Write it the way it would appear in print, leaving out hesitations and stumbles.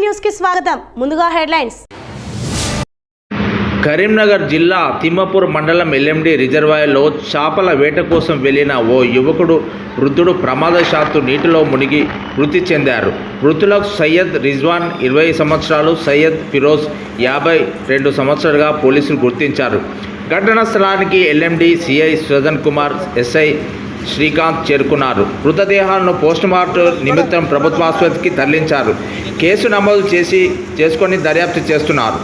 News కి స్వాగతం. ముందుగా హెడ్లైన్స్. కరీంనగర్ జిల్లా తిమ్మాపూర్ మండలం ఎల్ఎండి రిజర్వాయర్లో చేపల వేట కోసం వెళ్లిన ఓ వృద్ధుడు ప్రమాదవశాత్తు నీటిలో మునిగి మృతి చెందారు. మృతులకు సయ్యద్ రిజ్వాన్ 20 సంవత్సరాలు, సయ్యద్ ఫిరోజ్ 52 సంవత్సరాలుగా పోలీసులు గుర్తించారు. ఘటనా స్థలానికి LMD CI Sujan Kumar, SI Srikanth చేరుకున్నారు. మృతదేహాలను పోస్టుమార్టం నిమిత్తం ప్రభుత్వాసుపత్రికి తరలించారు. కేసు నమోదు చేసుకొని దర్యాప్తు చేస్తున్నారు.